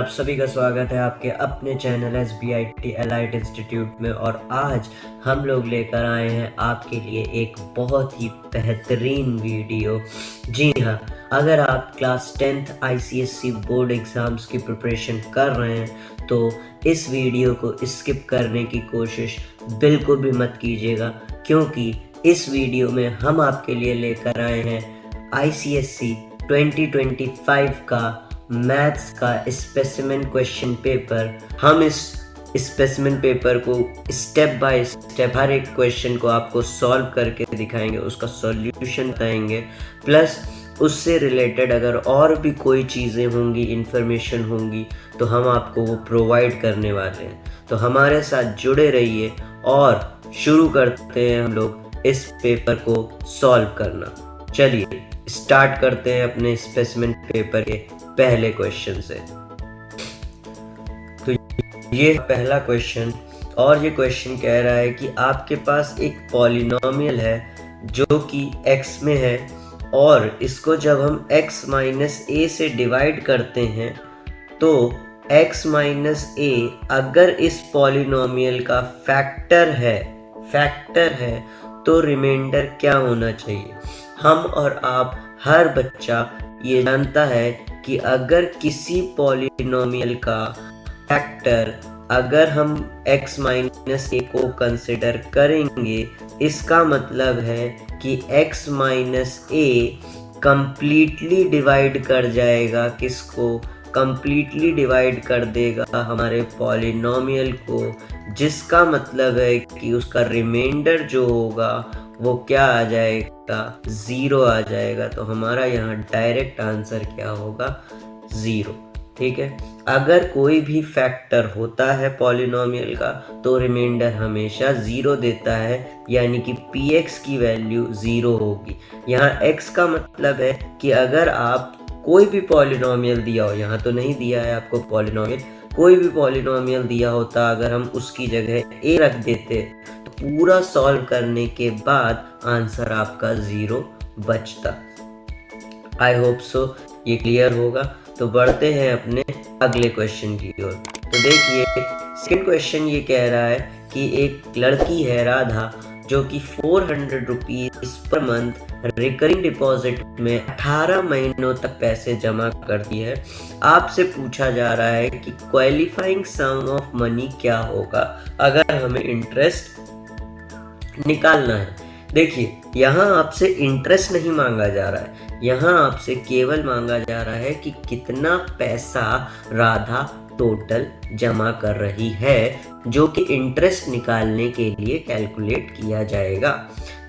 आप सभी का स्वागत है आपके अपने चैनल SBIT एलाइट इंस्टीट्यूट में। और आज हम लोग लेकर आए हैं आपके लिए एक बहुत ही बेहतरीन वीडियो। जी हाँ, अगर आप class 10th ICSE board exams की प्रिपरेशन कर रहे हैं तो इस वीडियो को स्किप करने की कोशिश बिल्कुल भी मत कीजिएगा, क्योंकि इस वीडियो में हम आपके लिए लेकर आए हैं ICSE 2025 का मैथ्स का स्पेसिमेन क्वेश्चन पेपर। हम इस स्पेसिमेन पेपर को स्टेप बाय स्टेप हर एक क्वेश्चन को आपको सॉल्व करके दिखाएंगे, उसका सॉल्यूशन बताएंगे, प्लस उससे रिलेटेड अगर और भी कोई चीज़ें होंगी, इंफॉर्मेशन होंगी तो हम आपको वो प्रोवाइड करने वाले हैं। तो हमारे साथ जुड़े रहिए और शुरू करते हैं हम लोग इस पेपर को सॉल्व करना। चलिए स्टार्ट करते हैं अपने स्पेसिमेन पेपर के पहले क्वेश्चन से। तो ये पहला क्वेश्चन, और ये क्वेश्चन कह रहा है कि आपके पास एक पॉलिनोमियल है जो कि x में है, और इसको जब हम x माइनस a से डिवाइड करते हैं तो x माइनस a अगर इस पॉलिनोमियल का फैक्टर है तो रिमाइंडर क्या होना चाहिए। हम और आप हर बच्चा ये जानता है कि अगर किसी पॉलिनोमियल का फैक्टर अगर हम x माइनस a को कंसिडर करेंगे, इसका मतलब है कि x minus a completely divide कर जाएगा, किसको कंप्लीटली डिवाइड कर देगा हमारे पॉलिनोमियल को, जिसका मतलब है कि उसका रिमाइंडर जो होगा वो क्या आ जाएगा, 0 आ जाएगा। तो हमारा यहाँ डायरेक्ट आंसर क्या होगा, 0। ठीक है, अगर कोई भी फैक्टर होता है पॉलिनोमियल का तो रिमाइंडर हमेशा 0 देता है, यानी कि px की वैल्यू 0 होगी। यहाँ x का मतलब है कि अगर आप कोई भी पॉलिनोमियल दिया हो, यहाँ तो नहीं दिया है आपको पॉलिनोमियल, कोई भी पॉलिनोमियल दिया होता, अगर हम उसकी जगह a रख देते तो पूरा सॉल्व करने के बाद आंसर आपका 0 बचता। आई होप सो ये क्लियर होगा। तो बढ़ते हैं अपने अगले क्वेश्चन की ओर। तो देखिए सेकंड क्वेश्चन ये कह रहा है कि एक लड़की है राधा, जो कि 400 rupees per month recurring deposit में 18 महीनों तक पैसे जमा करती है। आपसे पूछा जा रहा है कि क्वालिफाइंग सम ऑफ मनी क्या होगा अगर हमें इंटरेस्ट निकालना है। देखिए यहाँ आपसे इंटरेस्ट नहीं मांगा जा रहा है, यहाँ आपसे केवल मांगा जा रहा है कि कितना पैसा राधा टोटल जमा कर रही है, जो कि इंटरेस्ट निकालने के लिए कैलकुलेट किया जाएगा।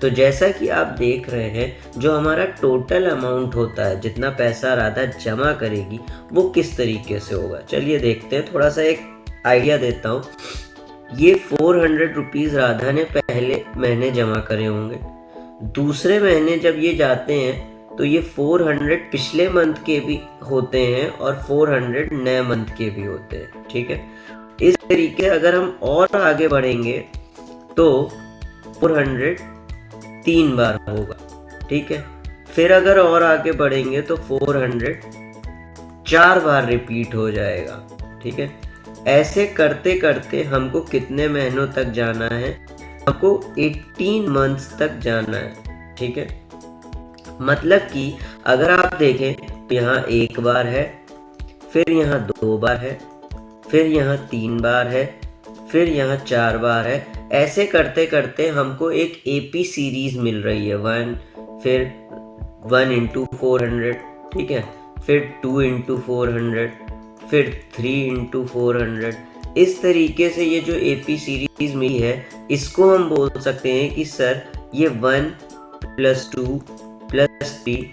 तो जैसा कि आप देख रहे हैं, जो हमारा टोटल अमाउंट होता है, जितना पैसा राधा जमा करेगी, वो किस तरीके से होगा। चलिए देखते हैं, थोड़ा सा एक आइडिया देता हूँ। ये 400 रुपीज़ राधा ने पहले महीने जमा करे होंगे, दूसरे महीने जब ये जाते हैं तो ये 400 पिछले मंथ के भी होते हैं और 400 नए मंथ के भी होते हैं। ठीक है, इस तरीके अगर हम और आगे बढ़ेंगे तो 400 3 बार होगा। ठीक है, फिर अगर और आगे बढ़ेंगे तो 400 4 बार रिपीट हो जाएगा। ठीक है, ऐसे करते करते हमको कितने महीनों तक जाना है, हमको 18 मंथ्स तक जाना है। ठीक है, मतलब कि अगर आप देखें तो यहाँ 1 बार है, फिर यहाँ 2 बार है, फिर यहाँ 3 बार है, फिर यहाँ 4 बार है। ऐसे करते करते हमको एक AP सीरीज मिल रही है, 1, फिर 1 इंटू 400, ठीक है, फिर 2 इंटू 400, फिर 3 इंटू 400। इस तरीके से ये जो AP सीरीज मिली है, इसको हम बोल सकते हैं कि सर ये 1 + 2 + 3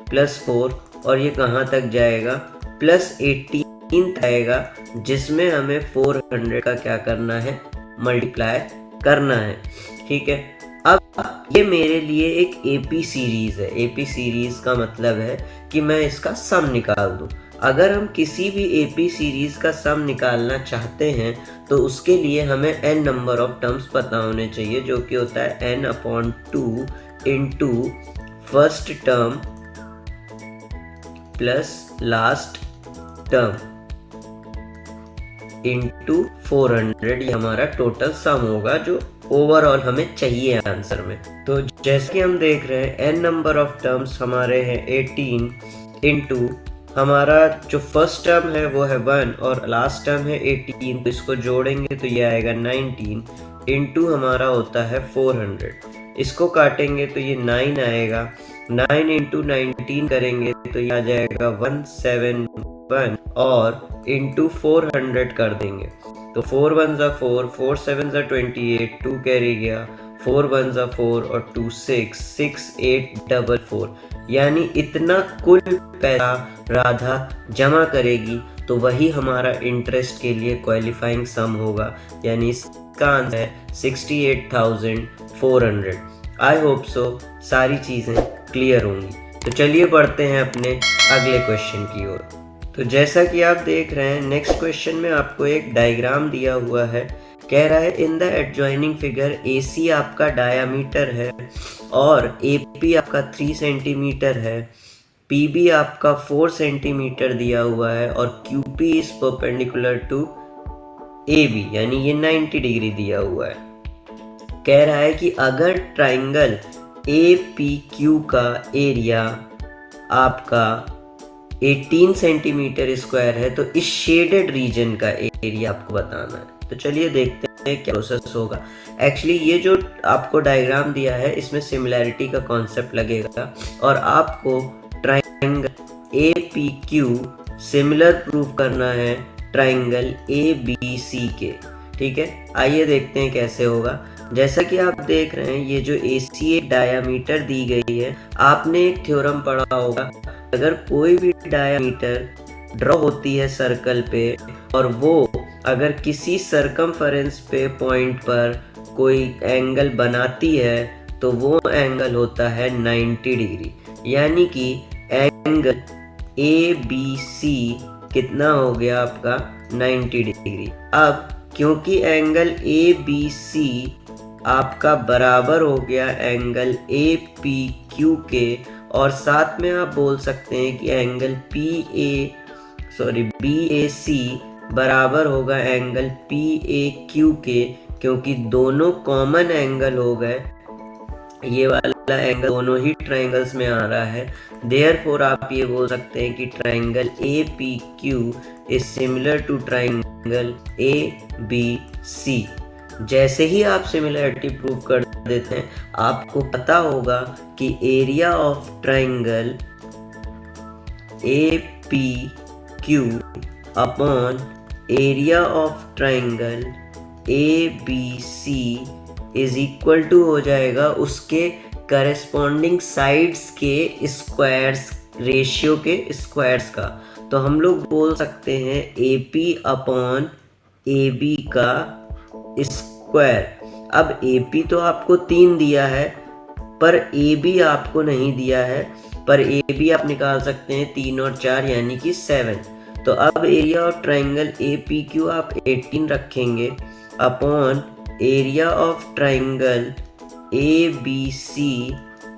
+ 4 और ये कहाँ तक जाएगा, +18 आएगा, जिसमें हमें 400 का क्या करना है, मल्टीप्लाई करना है। ठीक है, अब ये मेरे लिए एक AP सीरीज है। AP सीरीज का मतलब है कि मैं इसका सम निकाल दूं। अगर हम किसी भी AP सीरीज का सम निकालना चाहते हैं तो उसके लिए हमें n नंबर ऑफ टर्म्स पता होने चाहिए, जो कि होता है n/2 into first term plus last term. Into 400 ये हमारा टोटल सम होगा जो ओवरऑल हमें चाहिए आंसर में। तो जैसे कि हम देख रहे हैं n नंबर ऑफ टर्म्स हमारे हैं 18 इंटू हमारा जो फर्स्ट टर्म है वो है 1 और लास्ट टर्म है 18, तो इसको जोड़ेंगे तो ये आएगा 19 इंटू हमारा होता है 400। इसको काटेंगे तो ये 9 आएगा, 9 इंटू 19 करेंगे तो ये आ जाएगा 171 और इंटू 400 कर देंगे तो 4 1 जा 4, 4 7 जा 28, 2 कैरी गया, 4 1 जा 4 और 2 6, 6 8 डबल 4, यानी इतना कुल पैसा राधा जमा करेगी तो वही हमारा इंटरेस्ट के लिए क्वालिफाइंग सम होगा, यानी इसका आंसर है 68,400। आई होप सो सारी चीज़ें क्लियर होंगी। तो चलिए बढ़ते हैं अपने अगले क्वेश्चन की ओर। तो जैसा कि आप देख रहे हैं नेक्स्ट क्वेश्चन में आपको एक डायग्राम दिया हुआ है। कह रहा है in the adjoining figure AC आपका डायामीटर है और AP आपका 3 सेंटीमीटर है, PB आपका 4 सेंटीमीटर दिया हुआ है और QP is perpendicular to AB, यानी ये 90 डिग्री दिया हुआ है। कह रहा है कि अगर ट्राइंगल APQ का एरिया आपका 18 सेंटीमीटर स्क्वायर है तो इस शेडेड रीजन का एरिया आपको बताना है। तो चलिए देखते हैं क्या प्रोसेस होगा। एक्चुअली ये जो आपको डायग्राम दिया है इसमें सिमिलैरिटी का कॉन्सेप्ट लगेगा और आपको ट्राइंगल APQ सिमिलर प्रूव करना है ट्राइंगल ABC के। ठीक है, आइए देखते हैं कैसे होगा। जैसा कि आप देख रहे हैं ये जो AC डायामीटर दी गई है, आपने एक थ्योरम पढ़ा होगा, अगर कोई भी डायामीटर ड्रॉ होती है सर्कल पे और वो अगर किसी सरकमफेरेंस पे पॉइंट पर कोई एंगल बनाती है तो वो एंगल होता है 90 डिग्री, यानी कि एंगल ABC कितना हो गया आपका 90 डिग्री। अब क्योंकि एंगल ABC आपका बराबर हो गया एंगल APQ के और साथ में आप बोल सकते हैं कि एंगल BAC बराबर होगा एंगल PAQ के, क्योंकि दोनों कॉमन एंगल हो गए, ये वाला एंगल दोनों ही ट्राइंगल्स में आ रहा है। देयरफॉर आप ये बोल सकते हैं कि triangle APQ is similar to triangle ABC। जैसे ही आप सिमिलरिटी प्रूव कर देते हैं आपको पता होगा कि area of triangle APQ upon area of triangle ABC is equal to हो जाएगा उसके करस्पॉन्डिंग साइड्स के स्क्वायर्स, रेशियो के स्क्वायर्स का। तो हम लोग बोल सकते हैं AP अपॉन AB का स्क्वायर। अब AP तो आपको 3 दिया है पर AB आपको नहीं दिया है, पर AB आप निकाल सकते हैं 3 और 4 यानी कि 7। तो अब एरिया ऑफ ट्राइंगल APQ आप 18 रखेंगे upon area of triangle ABC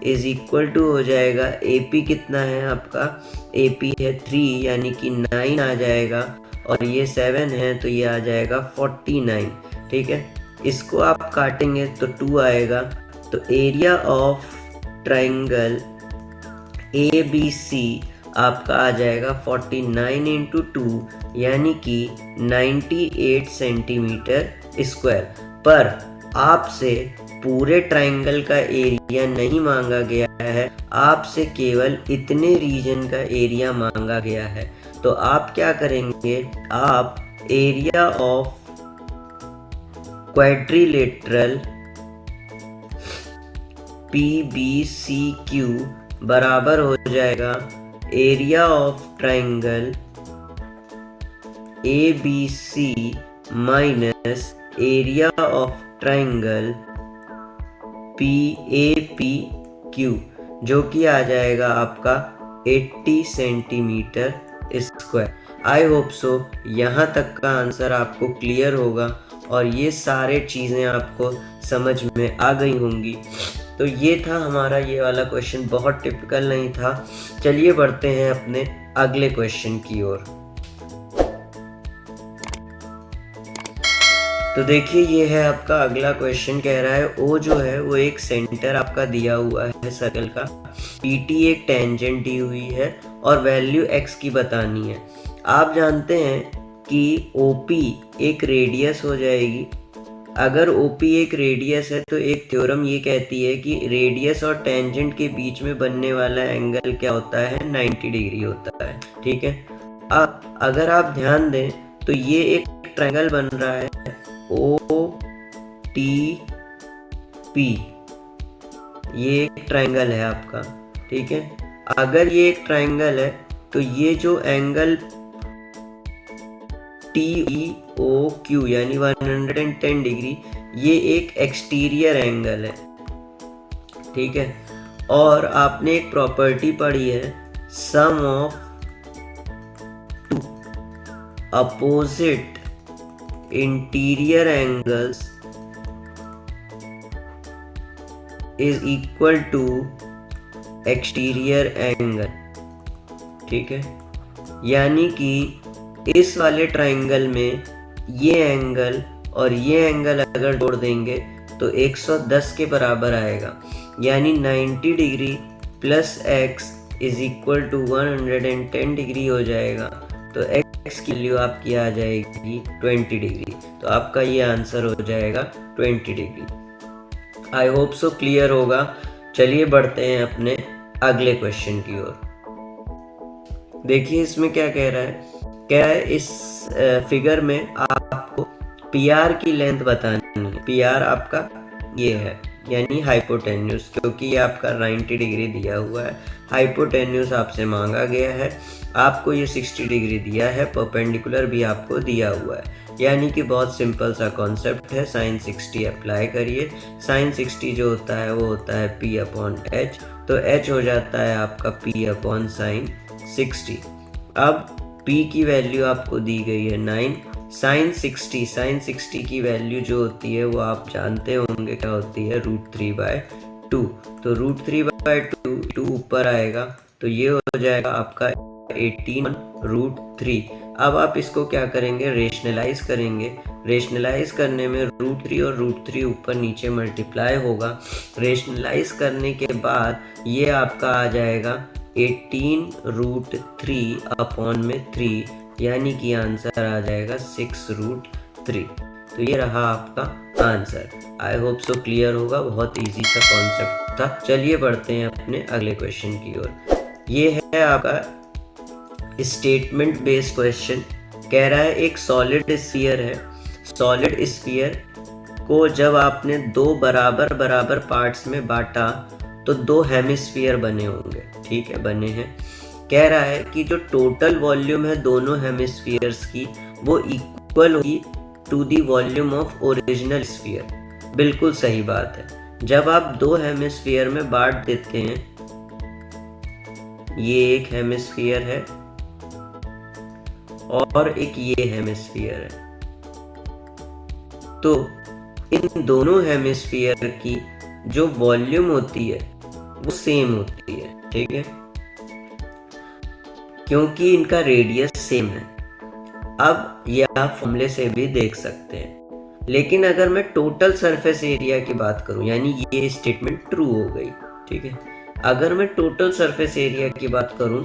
is equal to हो जाएगा AP कितना है आपका, AP है 3 यानी कि 9 आ जाएगा और ये 7 है तो ये आ जाएगा 49। ठीक है, इसको आप काटेंगे तो 2 आएगा। तो एरिया ऑफ ट्राइंगल ABC आपका आ जाएगा 49 इंटू 2 यानी कि 98 सेंटीमीटर स्क्वायर। पर आपसे पूरे ट्राइंगल का एरिया नहीं मांगा गया है, आपसे केवल इतने रीजन का एरिया मांगा गया है। तो आप क्या करेंगे, आप एरिया ऑफ क्वाड्रिलेटरल PBCQ बराबर हो जाएगा area of triangle ABC minus area of triangle PAPQ, जो कि आ जाएगा आपका 80 centimetre square. I hope so यहाँ तक का आंसर आपको क्लियर होगा और ये सारे चीज़ें आपको समझ में आ गई होंगी। तो ये था हमारा ये वाला क्वेश्चन, बहुत टिपिकल नहीं था। चलिए बढ़ते हैं अपने अगले क्वेश्चन की ओर। तो देखिए ये है आपका अगला क्वेश्चन। कह रहा है ओ जो है वो एक सेंटर आपका दिया हुआ है सर्कल का, PT एक टेंजेंट दी हुई है और वैल्यू x की बतानी है। आप जानते हैं कि OP एक रेडियस हो जाएगी। अगर OP एक रेडियस है तो एक थ्योरम ये कहती है कि रेडियस और टेंजेंट के बीच में बनने वाला एंगल क्या होता है, 90 डिग्री होता है। ठीक है, अब अगर आप ध्यान दें तो ये एक ट्रायंगल बन रहा है OTP, ये एक ट्रायंगल है आपका। ठीक है, अगर ये एक ट्रायंगल है तो ये जो एंगल TOQ यानी 110 डिग्री, ये एक एक्सटीरियर एंगल है। ठीक है, और आपने एक प्रॉपर्टी पढ़ी है, sum of two opposite interior angles is equal to exterior angle. ठीक है, यानी कि इस वाले ट्रायंगल में ये एंगल और ये एंगल अगर जोड़ देंगे तो 110 के बराबर आएगा, यानी 90 degree plus x is equal to 110 degree हो जाएगा। तो x की वैल्यू आपकी आ जाएगी 20 डिग्री। तो आपका ये आंसर हो जाएगा 20 degree. I hope so clear होगा। चलिए बढ़ते हैं अपने अगले क्वेश्चन की ओर। देखिए इसमें क्या कह रहा है, इस फिगर में आपको PR की लेंथ बतानी है। PR आपका ये है, यानी हाइपोटेन्यूज, क्योंकि ये आपका 90 डिग्री दिया हुआ है। हाइपोटेन्यूज आपसे मांगा गया है, आपको ये 60 डिग्री दिया है, परपेंडिकुलर भी आपको दिया हुआ है, यानी कि बहुत सिंपल सा कॉन्सेप्ट है। sin 60 अप्लाई करिए। sin 60 जो होता है वो होता है P/H, तो H हो जाता है आपका P/sin 60। अब P की वैल्यू आपको दी गई है 9। sin 60 की वैल्यू जो होती है वो आप जानते होंगे क्या होती है, √3/2। तो √3/2 ऊपर आएगा तो ये हो जाएगा आपका 18/√3। अब आप इसको क्या करेंगे, रेशनलाइज करेंगे। रेशनलाइज करने में √3 और √3 ऊपर नीचे मल्टीप्लाई होगा। रेशनलाइज करने के बाद ये आपका आ जाएगा 18√3/3, यानी कि आंसर आ जाएगा 6√3। तो ये रहा आपका answer. I hope so clear होगा, बहुत इजी सा कॉन्सेप्ट था। चलिए बढ़ते हैं अपने अगले क्वेश्चन की ओर। ये है आपका स्टेटमेंट बेस्ड क्वेश्चन। कह रहा है एक सॉलिड स्फीयर है। सॉलिड स्फीयर को जब आपने दो बराबर बराबर पार्ट्स में बांटा तो दो हेमिस्फीयर बने होंगे। ठीक है, बने हैं। कह रहा है कि जो टोटल वॉल्यूम है दोनों हेमिस्फीयर्स की वो इक्वल होगी to the volume of original sphere. बिल्कुल सही बात है। जब आप दो हेमिस्फीयर में बांट देते हैं, ये एक हेमिस्फीयर है और एक ये हेमिस्फीयर है, तो इन दोनों हेमिस्फीयर की जो वॉल्यूम होती है वो सेम होती है। ठीक है, क्योंकि इनका रेडियस सेम है। अब ये आप फॉर्मूले से भी देख सकते हैं। लेकिन अगर मैं टोटल सरफेस एरिया की बात करूं, यानी ये स्टेटमेंट ट्रू हो गई। ठीक है, अगर मैं टोटल सरफेस एरिया की बात करूं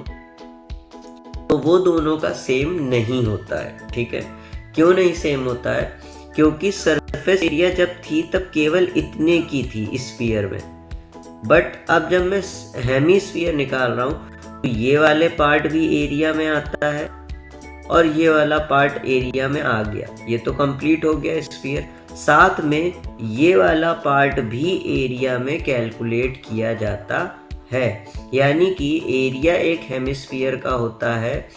तो वो दोनों का सेम नहीं होता है। ठीक है, क्यों नहीं सेम होता है, क्योंकि सरफेस एरिया जब थी तब केवल इतने की थी स्फीयर में, बट अब जब मैं हेमिस्फीयर निकाल रहा हूं तो ये वाले पार्ट भी एरिया में आता है और ये वाला पार्ट एरिया में आ गया। ये तो कंप्लीट हो गया स्फीयर। साथ में ये वाला पार्ट भी एरिया में कैलकुलेट किया जाता है, यानी कि एरिया एक हेमिस्फीयर का होता है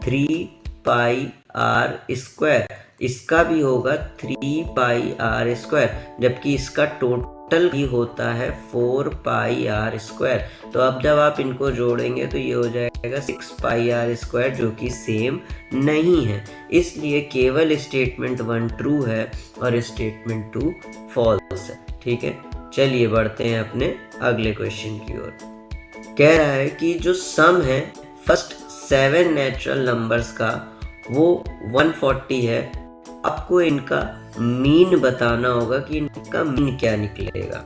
3πr²। इसका भी होगा 3πr², जबकि इसका टोटल भी होता है 4πr²। तो अब जब आप इनको जोड़ेंगे तो ये हो जाएगा 6πr², जो कि सेम नहीं है। इसलिए केवल स्टेटमेंट 1 ट्रू है और स्टेटमेंट 2 फॉल्स है। ठीक है, चलिए बढ़ते हैं अपने अगले क्वेश्चन की ओर। कह रहा है कि जो सम है फर्स्ट 7 नेचुरल नंबर्स का वो 140 है आपको इनका मीन बताना होगा कि इनका मीन क्या निकलेगा।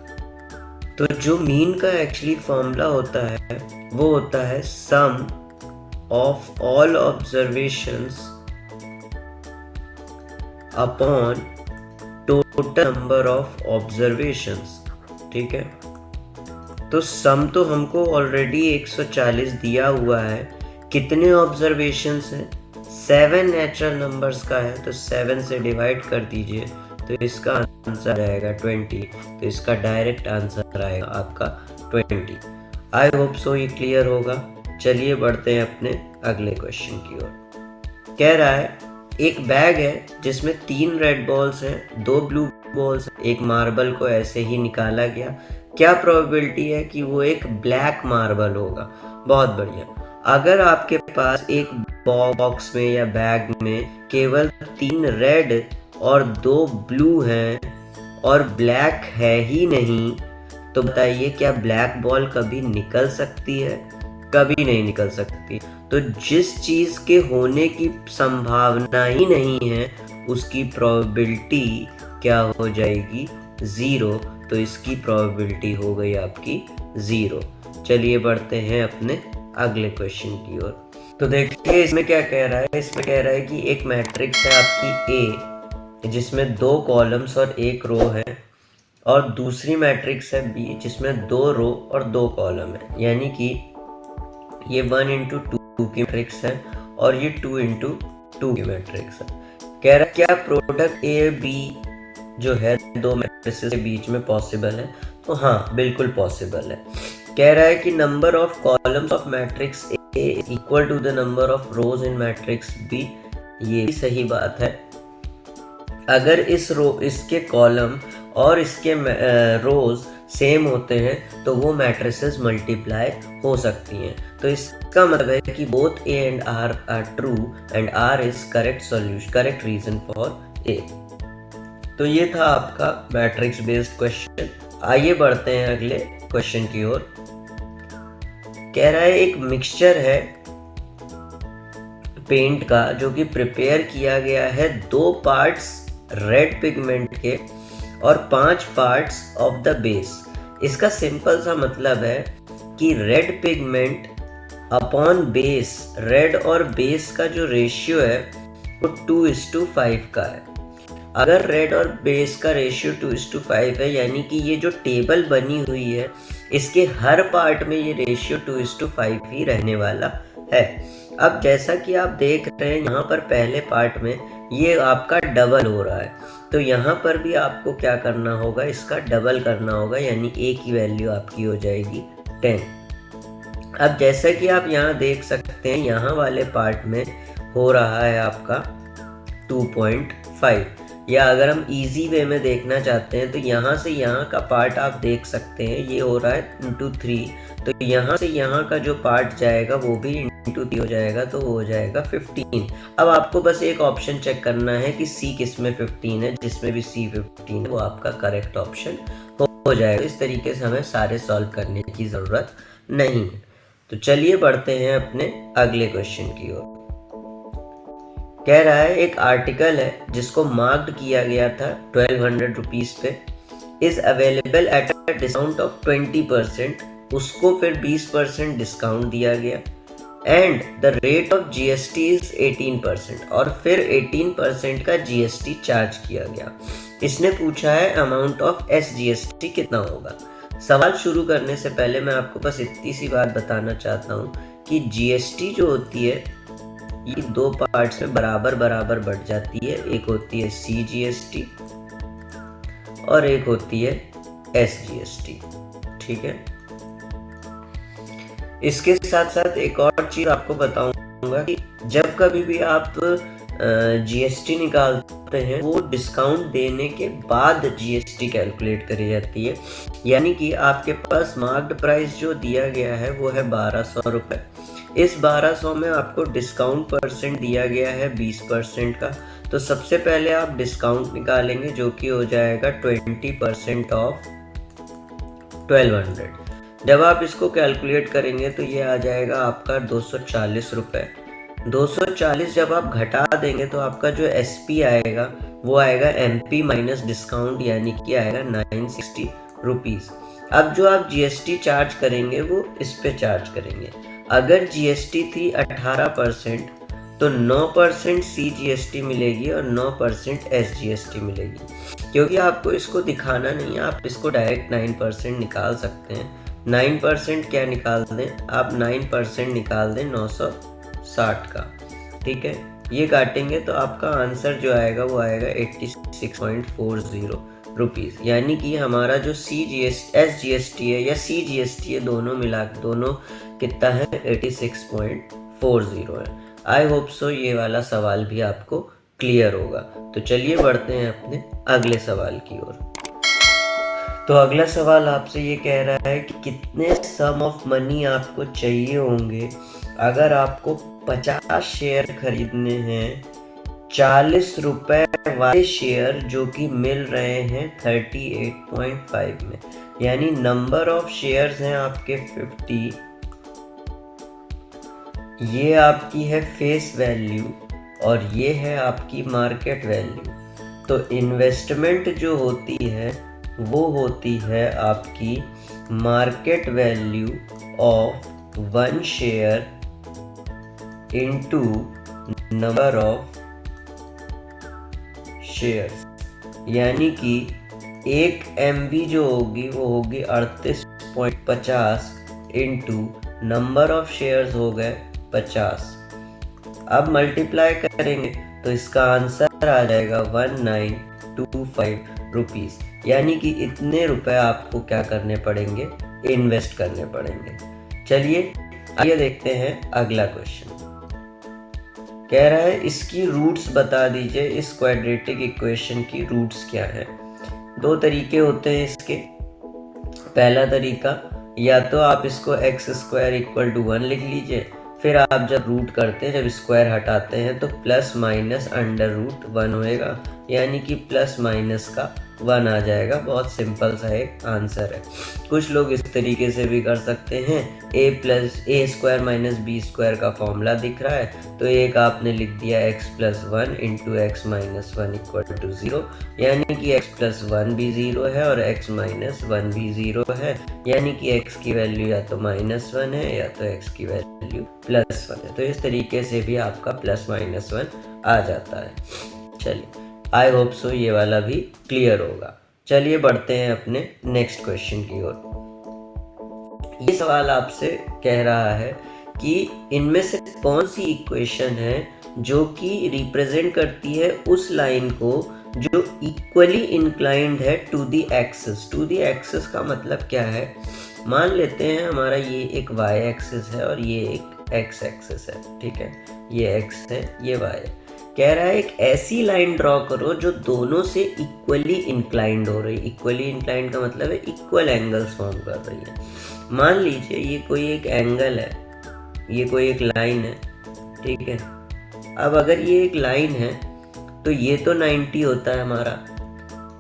तो जो मीन का एक्चुअली फॉर्मूला होता है वो होता है sum of all observations upon total number of observations. ठीक है, तो सम तो हमको ऑलरेडी 140 दिया हुआ है। कितने ऑब्जर्वेशंस हैं? 7 नेचुरल नंबर्स का है, तो 7 से डिवाइड कर दीजिए तो इसका आंसर आएगा 20। तो इसका डायरेक्ट आंसर आएगा आपका 20। आई होप सो ये क्लियर होगा। चलिए बढ़ते हैं अपने अगले क्वेश्चन की ओर। कह रहा है एक बैग है जिसमें 3 रेड बॉल्स हैं, 2 ब्लू बॉल्स, एक मार्बल को ऐसे ही निकाला गया। क्या प्रोबेबिलिटी है कि वो एक ब्लैक मार्बल होगा? बहुत बढ़िया। अगर आपके पास एक बॉक्स में या बैग में केवल 3 रेड और 2 ब्लू हैं और ब्लैक है ही नहीं, तो बताइए क्या ब्लैक बॉल कभी निकल सकती है? कभी नहीं निकल सकती। तो जिस चीज के होने की संभावना ही नहीं है उसकी प्रोबेबिलिटी क्या हो जाएगी? 0। तो इसकी प्रोबेबिलिटी हो गई आपकी 0। चलिए बढ़ते हैं अपने अगले क्वेश्चन की ओर। तो देखिए इसमें क्या कह रहा है। इसमें कह रहा है कि एक मैट्रिक्स है आपकी A जिसमें 2 कॉलम्स और 1 रो है, और दूसरी मैट्रिक्स है B जिसमें 2 रो और 2 कॉलम है। यानी कि ये 1x2 की मैट्रिक्स है और ये 2x2 की मैट्रिक्स है। कह रहा है क्या प्रोडक्ट A B जो है 2 मैट्रिसेस के बीच में पॉसिबल है? तो हाँ, बिल्कुल पॉसिबल है। कह रहा है कि number of columns of matrix A equal to the number of rows in matrix B। ये भी सही बात है। अगर इसके कॉलम और इसके रोज सेम होते हैं तो वो मैट्रिसेस मल्टीप्लाई हो सकती हैं। तो इसका मतलब है कि both A and R are true and R is correct reason for A। तो ये था आपका मैट्रिक्स बेस्ड क्वेश्चन। आइए बढ़ते हैं अगले क्वेश्चन की ओर। कह रहा है एक मिक्सचर है पेंट का जो कि प्रिपेयर किया गया है 2 पार्ट्स रेड पिगमेंट के और 5 पार्ट्स ऑफ द बेस। इसका सिंपल सा मतलब है कि red pigment upon base, red और बेस का जो रेशियो है वो 2:5 का है। अगर रेड और बेस का रेशियो 2:5 है, यानी कि ये जो टेबल बनी हुई है इसके हर पार्ट में ये रेशियो 2:5 ही रहने वाला है। अब जैसा कि आप देख रहे हैं यहाँ पर पहले पार्ट में ये आपका डबल हो रहा है, तो यहाँ पर भी आपको क्या करना होगा? इसका डबल करना होगा, यानी A की वैल्यू आपकी हो जाएगी 10। अब जैसा कि आप यहाँ देख सकते हैं यहाँ वाले पार्ट में हो रहा है आपका 2.5, या अगर हम इजी वे में देखना चाहते हैं तो यहाँ से यहाँ का पार्ट आप देख सकते हैं ये हो रहा है इंटू 3, तो यहाँ से यहाँ का जो पार्ट जाएगा वो भी इंटू 3 हो जाएगा, तो वो हो जाएगा 15। अब आपको बस एक ऑप्शन चेक करना है कि C किसमें 15 है। जिसमें भी C 15 है वो आपका करेक्ट ऑप्शन हो जाएगा। इस तरीके से हमें सारे सॉल्व करने की ज़रूरत नहीं है। तो चलिए बढ़ते हैं अपने अगले क्वेश्चन की ओर। कह रहा है एक आर्टिकल है जिसको मार्क्ड किया गया था 1200 रुपीज पे, is available at a discount of 20%, उसको फिर 20% डिस्काउंट दिया गया, and the rate of GST is 18%, और फिर 18% का GST चार्ज किया गया। इसने पूछा है अमाउंट ऑफ SGST कितना होगा। सवाल शुरू करने से पहले मैं आपको बस इतनी सी बात बताना चाहता हूँ कि GST जो होती है ये 2 पार्ट्स में बराबर बराबर बढ़ जाती है। एक होती है CGST और एक होती है SGST। ठीक है, इसके साथ साथ एक और चीज आपको बताऊंगा कि जब कभी भी आप GST निकालते हैं वो डिस्काउंट देने के बाद GST कैलकुलेट करी जाती है। यानी कि आपके पास मार्क्ड प्राइस जो दिया गया है वो है 1200 रुपये। इस 1200 में आपको डिस्काउंट परसेंट दिया गया है 20% का। तो सबसे पहले आप डिस्काउंट निकालेंगे जो कि हो जाएगा 20% ऑफ 1200। जब आप इसको कैलकुलेट करेंगे तो ये आ जाएगा आपका 240 रुपये। 240 जब आप घटा देंगे तो आपका जो SP आएगा वो आएगा MP माइनस डिस्काउंट, यानी कि आएगा 960 रुपीज़। अब जो आप GST चार्ज करेंगे वो इस पे चार्ज करेंगे। अगर GST थी 18% तो 9% CGST मिलेगी और 9% SGST मिलेगी। क्योंकि आपको इसको दिखाना नहीं है, आप इसको डायरेक्ट 9% निकाल सकते हैं। 9% क्या निकाल दें आप, 9% निकाल दें 960 का, ठीक है। ये काटेंगे तो आपका आंसर जो आएगा वो आएगा 86.40 रुपीज़, यानी कि हमारा जो SGST है या CGST है, दोनों मिला दोनों कितना है 86.40 है। आई होप सो ये वाला सवाल भी आपको क्लियर होगा। तो चलिए बढ़ते हैं अपने अगले सवाल की ओर। तो अगला सवाल आपसे ये कह रहा है कि कितने सम ऑफ मनी आपको चाहिए होंगे अगर आपको 50 शेयर खरीदने हैं 40 रुपए वाले शेयर जो कि मिल रहे हैं 38.5 में, यानी नंबर ऑफ शेयर्स हैं आपके 50, ये आपकी है फेस वैल्यू और ये है आपकी मार्केट वैल्यू। तो इन्वेस्टमेंट जो होती है वो होती है आपकी market value of 1 share into number of shares, यानी कि 1 MB जो होगी वो होगी 38.50 इंटू नंबर ऑफ शेयर्स हो गए 50। अब मल्टीप्लाई करेंगे तो इसका आंसर आ जाएगा 1925 रुपीज़, यानी कि इतने रुपए आपको क्या करने पड़ेंगे, इन्वेस्ट करने पड़ेंगे। चलिए आइए देखते हैं अगला क्वेश्चन। कह रहा है इसकी रूट्स बता दीजिए, इस क्वाड्रेटिक इक्वेशन की रूट्स क्या है। दो तरीके होते हैं इसके। पहला तरीका, या तो आप इसको x² = 1 लिख लीजिए, फिर आप जब रूट करते हैं, जब स्क्वायर हटाते हैं तो प्लस माइनस √1 होएगा, यानी कि प्लस माइनस का 1 आ जाएगा। बहुत सिंपल सा एक आंसर है। कुछ लोग इस तरीके से भी कर सकते हैं, a + b² का फॉर्मूला दिख रहा है तो एक आपने लिख दिया x + 1 × x - 1 = 0, यानी कि x + 1 भी 0 है और x - 1 भी 0 है, यानी कि x की वैल्यू या तो -1 है या तो x की वैल्यू +1 है। तो इस तरीके से भी आपका +-1 आ जाता है। चलिए आई होप सो ये वाला भी क्लियर होगा। चलिए बढ़ते हैं अपने नेक्स्ट क्वेश्चन की ओर। ये सवाल आपसे कह रहा है कि इनमें से कौन सी इक्वेशन है जो कि रिप्रेजेंट करती है उस लाइन को जो इक्वली इंक्लाइंड है to the axis. To the axis का मतलब क्या है, मान लेते हैं हमारा ये एक y एक्सिस है और ये एक x एक्सिस है, ठीक है, ये x है ये y है। कह रहा है एक ऐसी लाइन ड्रॉ करो जो दोनों से इक्वली इंक्लाइंड हो रही। इक्वली इंक्लाइंड का मतलब है इक्वल एंगल्स फॉर्म कर रही है। मान लीजिए ये कोई एक एंगल है, ये कोई एक लाइन है, ठीक है। अब अगर ये एक लाइन है तो ये तो 90 होता है हमारा।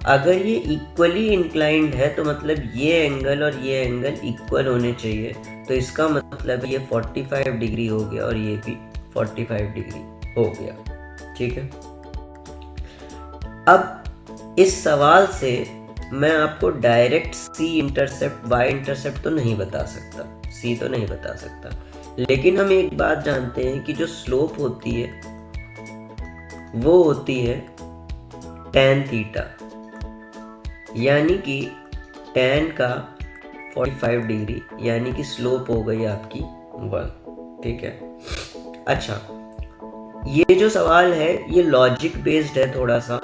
अगर ये इक्वली इंक्लाइंड है तो मतलब ये एंगल और ये एंगल इक्वल होने चाहिए, तो इसका मतलब ये 45 डिग्री हो गया और ये भी 45 डिग्री हो गया, ठीक है। अब इस सवाल से मैं आपको direct C intercept Y intercept तो नहीं बता सकता, C तो नहीं बता सकता, लेकिन हम एक बात जानते हैं कि जो स्लोप होती है वो होती है tan थीटा, यानी कि tan का 45 डिग्री, यानी कि स्लोप हो गई आपकी 1, ठीक है। अच्छा, ये जो सवाल है ये लॉजिक बेस्ड है थोड़ा सा,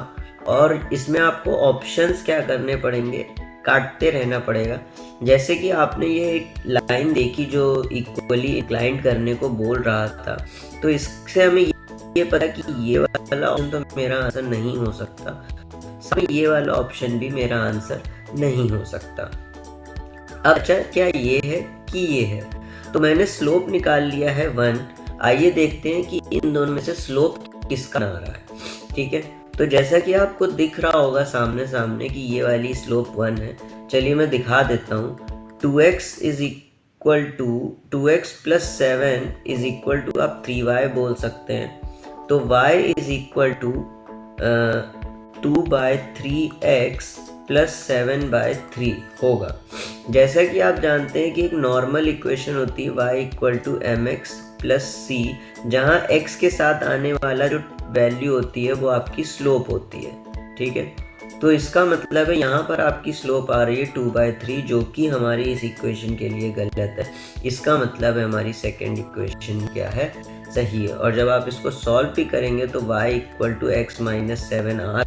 और इसमें आपको ऑप्शंस क्या करने पड़ेंगे, काटते रहना पड़ेगा। जैसे कि आपने ये एक लाइन देखी जो इक्वली इंक्लाइंड करने को बोल रहा था, तो इससे हमें ये पता कि ये वाला ऑप्शन तो मेरा आंसर नहीं हो सकता, ये वाला ऑप्शन भी मेरा आंसर नहीं हो सकता। अब अच्छा, क्या ये है कि ये है, तो मैंने स्लोप निकाल लिया है 1। आइए देखते हैं कि इन दोनों में से स्लोप किसका आ रहा है, ठीक है। तो जैसा कि आपको दिख रहा होगा सामने सामने कि ये वाली स्लोप 1 है। चलिए मैं दिखा देता हूँ। 2x + 7 आप 3y बोल सकते हैं। तो y = 2/3x प्लस 7/3 होगा। जैसा कि आप जानते हैं कि एक नॉर्मल इक्वेशन होती है y equal to mx plus C, जहाँ x के साथ आने वाला जो वैल्यू होती है वो आपकी स्लोप होती है, ठीक है। तो इसका मतलब है यहाँ पर आपकी स्लोप आ रही है 2/3, जो कि हमारी इस इक्वेशन के लिए गलत है। इसका मतलब है हमारी सेकेंड इक्वेशन क्या है, सही है। और जब आप इसको सॉल्व भी करेंगे तो y equal to x minus 7 आ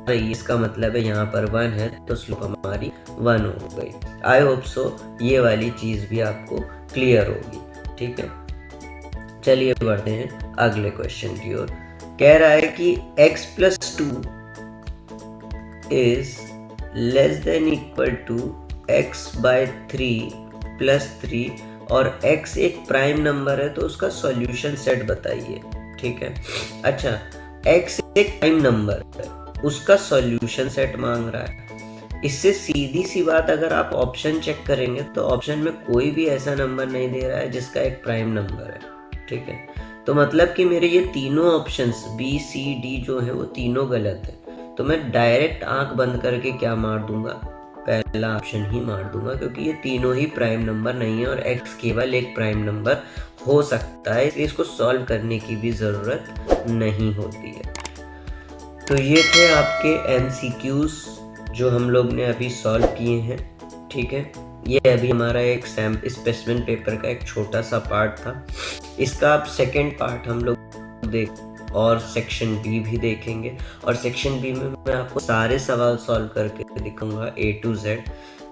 रही, इसका मतलब है यहाँ पर 1 है, तो स्लोप हमारी 1 हो गई। आई होप सो ये वाली चीज़ भी आपको क्लियर होगी, ठीक है। चलिए बढ़ते हैं अगले क्वेश्चन की ओर। कह रहा है कि x plus 2 is less than equal to x/3 plus 3 और x एक प्राइम नंबर है, तो उसका सॉल्यूशन सेट बताइए, ठीक है। अच्छा, x एक प्राइम नंबर है, उसका सॉल्यूशन सेट मांग रहा है। इससे सीधी सी बात, अगर आप ऑप्शन चेक करेंगे तो ऑप्शन में कोई भी ऐसा नंबर नहीं दे रहा है जिसका एक प्राइम नंबर है, ठीक है। तो मतलब कि मेरे ये तीनों ऑप्शंस बी सी डी जो है वो तीनों गलत है। तो मैं डायरेक्ट आंख बंद करके क्या मार दूंगा, पहला ऑप्शन ही मार दूंगा, क्योंकि ये तीनों ही प्राइम नंबर नहीं है और x केवल एक प्राइम नंबर हो सकता है, इसलिए इसको सॉल्व करने की भी ज़रूरत नहीं होती है। तो ये थे आपके MCQs जो हम लोग ने अभी सॉल्व किए हैं, ठीक है। ये अभी हमारा एक स्पेसिमेन पेपर का एक छोटा सा पार्ट था। इसका अब सेकेंड पार्ट हम लोग देख और सेक्शन बी भी देखेंगे, और सेक्शन बी में मैं आपको सारे सवाल सॉल्व करके दिखाऊंगा A to Z।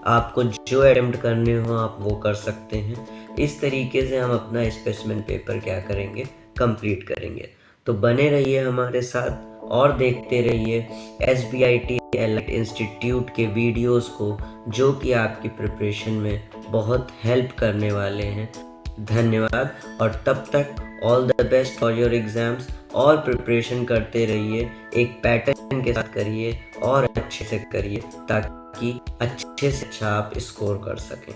आपको जो अटेम्प्ट करने हो आप वो कर सकते हैं। इस तरीके से हम अपना स्पेसिमेन पेपर क्या करेंगे, कंप्लीट करेंगे। तो बने रहिए हमारे साथ और देखते रहिए SBIT एलाइट इंस्टीट्यूट के वीडियोस को, जो कि आपकी प्रिपरेशन में बहुत हेल्प करने वाले हैं। धन्यवाद, और तब तक all the best for your exams. और प्रिपरेशन करते रहिए, एक पैटर्न के साथ करिए और अच्छे से करिए, ताकि अच्छे से अच्छा आप स्कोर कर सकें।